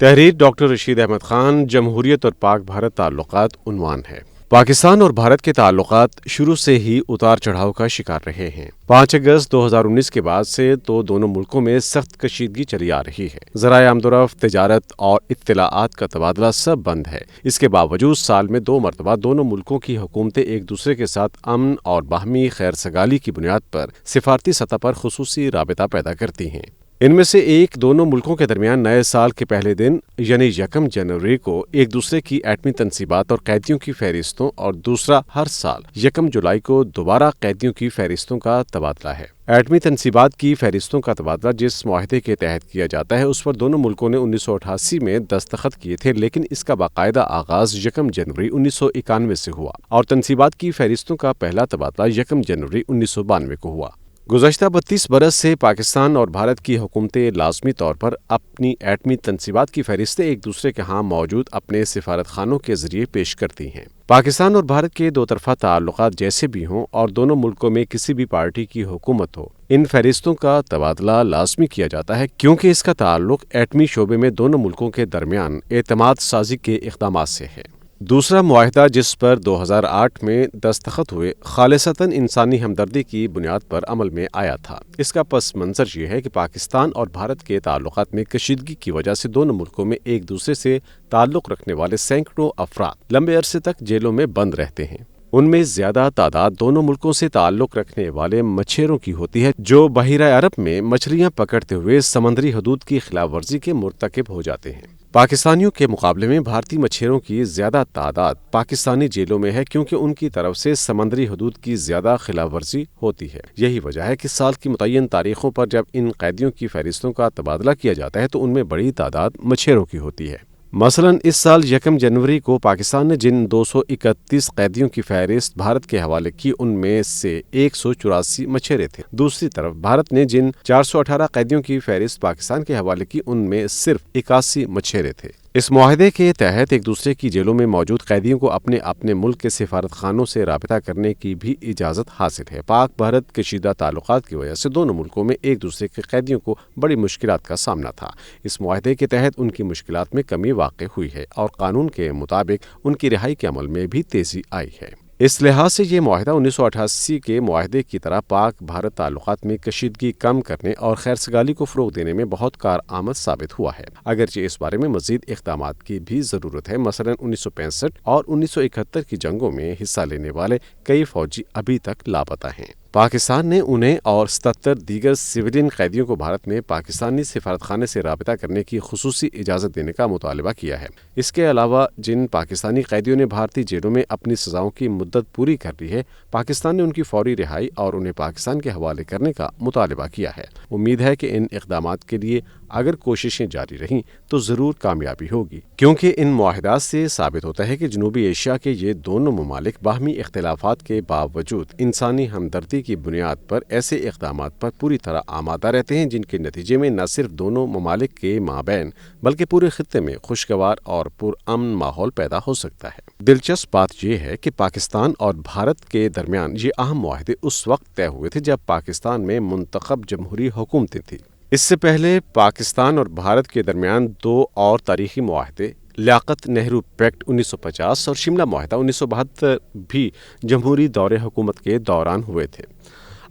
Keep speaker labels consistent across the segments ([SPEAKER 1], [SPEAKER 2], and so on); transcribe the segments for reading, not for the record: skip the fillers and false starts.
[SPEAKER 1] تحریر ڈاکٹر رشید احمد خان۔ جمہوریت اور پاک بھارت تعلقات عنوان ہے۔ پاکستان اور بھارت کے تعلقات شروع سے ہی اتار چڑھاؤ کا شکار رہے ہیں۔ 5 اگست 2019 کے بعد سے تو دونوں ملکوں میں سخت کشیدگی چلی آ رہی ہے۔ ذرائع آمد و رفت، تجارت اور اطلاعات کا تبادلہ سب بند ہے۔ اس کے باوجود سال میں 2 مرتبہ دونوں ملکوں کی حکومتیں ایک دوسرے کے ساتھ امن اور باہمی خیر سگالی کی بنیاد پر سفارتی سطح پر خصوصی رابطہ پیدا کرتی ہیں۔ ان میں سے ایک، دونوں ملکوں کے درمیان نئے سال کے پہلے دن یعنی 1 جنوری کو ایک دوسرے کی ایٹمی تنصیبات اور قیدیوں کی فہرستوں، اور دوسرا ہر سال 1 جولائی کو دوبارہ قیدیوں کی فہرستوں کا تبادلہ ہے۔ ایٹمی تنصیبات کی فہرستوں کا تبادلہ جس معاہدے کے تحت کیا جاتا ہے اس پر دونوں ملکوں نے 1988 میں دستخط کیے تھے، لیکن اس کا باقاعدہ آغاز 1 جنوری 1991 سے ہوا اور تنصیبات کی فہرستوں کا پہلا تبادلہ 1 جنوری 1992 کو ہوا۔ گزشتہ 32 برس سے پاکستان اور بھارت کی حکومتیں لازمی طور پر اپنی ایٹمی تنصیبات کی فہرستیں ایک دوسرے کے ہاں موجود اپنے سفارت خانوں کے ذریعے پیش کرتی ہیں۔ پاکستان اور بھارت کے دو طرفہ تعلقات جیسے بھی ہوں اور دونوں ملکوں میں کسی بھی پارٹی کی حکومت ہو، ان فہرستوں کا تبادلہ لازمی کیا جاتا ہے، کیونکہ اس کا تعلق ایٹمی شعبے میں دونوں ملکوں کے درمیان اعتماد سازی کے اقدامات سے ہے۔ دوسرا معاہدہ جس پر 2008 میں دستخط ہوئے، خالصتاً انسانی ہمدردی کی بنیاد پر عمل میں آیا تھا۔ اس کا پس منظر یہ ہے کہ پاکستان اور بھارت کے تعلقات میں کشیدگی کی وجہ سے دونوں ملکوں میں ایک دوسرے سے تعلق رکھنے والے سینکڑوں افراد لمبے عرصے تک جیلوں میں بند رہتے ہیں۔ ان میں زیادہ تعداد دونوں ملکوں سے تعلق رکھنے والے مچھیروں کی ہوتی ہے، جو بحیرہ عرب میں مچھلیاں پکڑتے ہوئے سمندری حدود کی خلاف ورزی کے مرتکب ہو جاتے ہیں۔ پاکستانیوں کے مقابلے میں بھارتی مچھیروں کی زیادہ تعداد پاکستانی جیلوں میں ہے، کیونکہ ان کی طرف سے سمندری حدود کی زیادہ خلاف ورزی ہوتی ہے۔ یہی وجہ ہے کہ سال کی متعین تاریخوں پر جب ان قیدیوں کی فہرستوں کا تبادلہ کیا جاتا ہے تو ان میں بڑی تعداد مچھیروں کی ہوتی ہے۔ مثلاً اس سال 1 جنوری کو پاکستان نے جن 231 قیدیوں کی فہرست بھارت کے حوالے کی، ان میں سے 184 مچھیرے تھے۔ دوسری طرف بھارت نے جن 418 قیدیوں کی فہرست پاکستان کے حوالے کی، ان میں صرف 81 مچھیرے تھے۔ اس معاہدے کے تحت ایک دوسرے کی جیلوں میں موجود قیدیوں کو اپنے اپنے ملک کے سفارت خانوں سے رابطہ کرنے کی بھی اجازت حاصل ہے۔ پاک بھارت کشیدہ تعلقات کی وجہ سے دونوں ملکوں میں ایک دوسرے کے قیدیوں کو بڑی مشکلات کا سامنا تھا۔ اس معاہدے کے تحت ان کی مشکلات میں کمی واقع ہوئی ہے اور قانون کے مطابق ان کی رہائی کے عمل میں بھی تیزی آئی ہے۔ اس لحاظ سے یہ معاہدہ 1988 کے معاہدے کی طرح پاک بھارت تعلقات میں کشیدگی کم کرنے اور خیرسگالی کو فروغ دینے میں بہت کارآمد ثابت ہوا ہے، اگرچہ اس بارے میں مزید اقدامات کی بھی ضرورت ہے۔ مثلاً 1965 اور 1971 کی جنگوں میں حصہ لینے والے کئی فوجی ابھی تک لاپتہ ہیں۔ پاکستان نے انہیں اور 77 دیگر سویلین قیدیوں کو بھارت میں پاکستانی سفارت خانے سے رابطہ کرنے کی خصوصی اجازت دینے کا مطالبہ کیا ہے۔ اس کے علاوہ جن پاکستانی قیدیوں نے بھارتی جیلوں میں اپنی سزاؤں کی مدت پوری کر لی ہے، پاکستان نے ان کی فوری رہائی اور انہیں پاکستان کے حوالے کرنے کا مطالبہ کیا ہے۔ امید ہے کہ ان اقدامات کے لیے اگر کوششیں جاری رہیں تو ضرور کامیابی ہوگی، کیونکہ ان معاہدات سے ثابت ہوتا ہے کہ جنوبی ایشیا کے یہ دونوں ممالک باہمی اختلافات کے باوجود انسانی ہمدردی کی بنیاد پر ایسے اقدامات پر پوری طرح آمادہ رہتے ہیں جن کے نتیجے میں نہ صرف دونوں ممالک کے مابین بلکہ پورے خطے میں خوشگوار اور پرامن ماحول پیدا ہو سکتا ہے۔ دلچسپ بات یہ ہے کہ پاکستان اور بھارت کے درمیان یہ اہم معاہدے اس وقت طے ہوئے تھے جب پاکستان میں منتخب جمہوری حکومتیں تھیں۔ اس سے پہلے پاکستان اور بھارت کے درمیان 2 اور تاریخی معاہدے، لیاقت نہرو پیکٹ 1950 اور شملہ معاہدہ 1972 بھی جمہوری دور حکومت کے دوران ہوئے تھے۔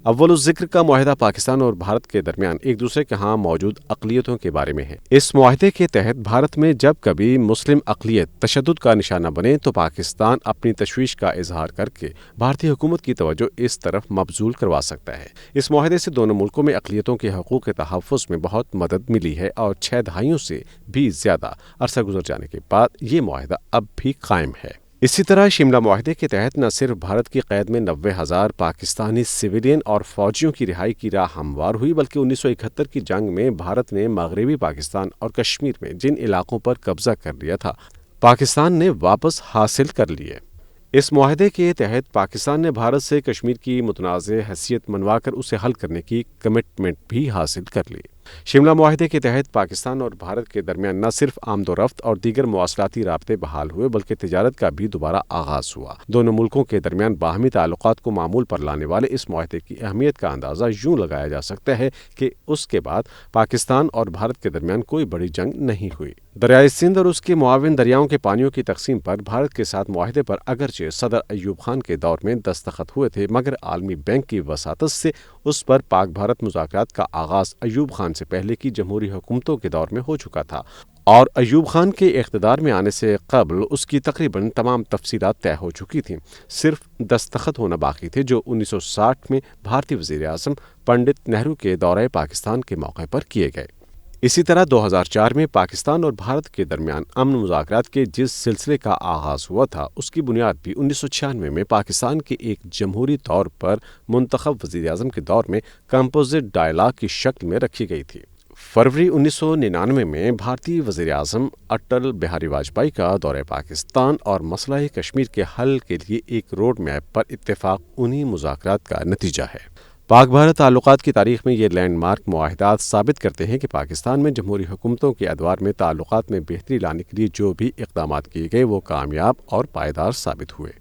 [SPEAKER 1] اول الذکر کا معاہدہ پاکستان اور بھارت کے درمیان ایک دوسرے کے ہاں موجود اقلیتوں کے بارے میں ہے۔ اس معاہدے کے تحت بھارت میں جب کبھی مسلم اقلیت تشدد کا نشانہ بنے تو پاکستان اپنی تشویش کا اظہار کر کے بھارتی حکومت کی توجہ اس طرف مبذول کروا سکتا ہے۔ اس معاہدے سے دونوں ملکوں میں اقلیتوں کے حقوق کے تحفظ میں بہت مدد ملی ہے اور 6 دہائیوں سے بھی زیادہ عرصہ گزر جانے کے بعد یہ معاہدہ اب بھی قائم ہے۔ اسی طرح شملہ معاہدے کے تحت نہ صرف بھارت کی قید میں 90,000 پاکستانی سویلین اور فوجیوں کی رہائی کی راہ ہموار ہوئی، بلکہ 1971 کی جنگ میں بھارت نے مغربی پاکستان اور کشمیر میں جن علاقوں پر قبضہ کر لیا تھا، پاکستان نے واپس حاصل کر لیے۔ اس معاہدے کے تحت پاکستان نے بھارت سے کشمیر کی متنازع حیثیت منوا کر اسے حل کرنے کی کمٹمنٹ بھی حاصل کر لی۔ شملہ معاہدے کے تحت پاکستان اور بھارت کے درمیان نہ صرف آمد و رفت اور دیگر مواصلاتی رابطے بحال ہوئے بلکہ تجارت کا بھی دوبارہ آغاز ہوا۔ دونوں ملکوں کے درمیان باہمی تعلقات کو معمول پر لانے والے اس معاہدے کی اہمیت کا اندازہ یوں لگایا جا سکتا ہے کہ اس کے بعد پاکستان اور بھارت کے درمیان کوئی بڑی جنگ نہیں ہوئی۔ دریائے سندھ اور اس کے معاون دریاؤں کے پانیوں کی تقسیم پر بھارت کے ساتھ معاہدے پر اگرچہ صدر ایوب خان کے دور میں دستخط ہوئے تھے مگر عالمی بینک کی وساطت سے اس پر پاک بھارت مذاکرات کا آغاز ایوب خان سے پہلے کی جمہوری حکومتوں کے دور میں ہو چکا تھا اور ایوب خان کے اقتدار میں آنے سے قبل اس کی تقریباً تمام تفصیلات طے ہو چکی تھیں، صرف دستخط ہونا باقی تھے جو 1960 میں بھارتی وزیر اعظم پنڈت نہرو کے دورہ پاکستان کے موقع پر کیے گئے۔ اسی طرح 2004 میں پاکستان اور بھارت کے درمیان امن مذاکرات کے جس سلسلے کا آغاز ہوا تھا اس کی بنیاد بھی 1996 میں پاکستان کے ایک جمہوری طور پر منتخب وزیر اعظم کے دور میں کمپوزٹ ڈائلاگ کی شکل میں رکھی گئی تھی۔ فروری 1999 میں بھارتی وزیر اعظم اٹل بہاری واجپئی کا دورہ پاکستان اور مسئلہ کشمیر کے حل کے لیے ایک روڈ میپ پر اتفاق انہی مذاکرات کا نتیجہ ہے۔ پاک بھارت تعلقات کی تاریخ میں یہ لینڈ مارک معاہدات ثابت کرتے ہیں کہ پاکستان میں جمہوری حکومتوں کے ادوار میں تعلقات میں بہتری لانے کے لیے جو بھی اقدامات کیے گئے وہ کامیاب اور پائیدار ثابت ہوئے۔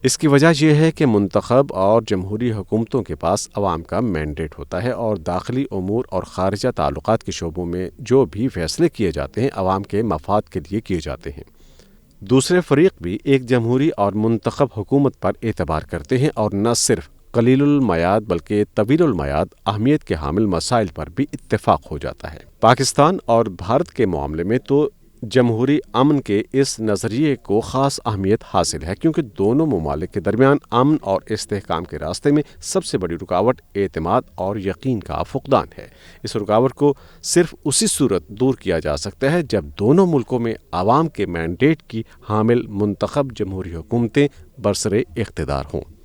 [SPEAKER 1] اس کی وجہ یہ ہے کہ منتخب اور جمہوری حکومتوں کے پاس عوام کا مینڈیٹ ہوتا ہے اور داخلی امور اور خارجہ تعلقات کے شعبوں میں جو بھی فیصلے کیے جاتے ہیں عوام کے مفاد کے لیے کیے جاتے ہیں۔ دوسرے فریق بھی ایک جمہوری اور منتخب حکومت پر اعتبار کرتے ہیں اور نہ صرف قلیل المیعاد بلکہ طویل المیعاد اہمیت کے حامل مسائل پر بھی اتفاق ہو جاتا ہے۔ پاکستان اور بھارت کے معاملے میں تو جمہوری امن کے اس نظریے کو خاص اہمیت حاصل ہے کیونکہ دونوں ممالک کے درمیان امن اور استحکام کے راستے میں سب سے بڑی رکاوٹ اعتماد اور یقین کا فقدان ہے۔ اس رکاوٹ کو صرف اسی صورت دور کیا جا سکتا ہے جب دونوں ملکوں میں عوام کے مینڈیٹ کی حامل منتخب جمہوری حکومتیں برسر اقتدار ہوں۔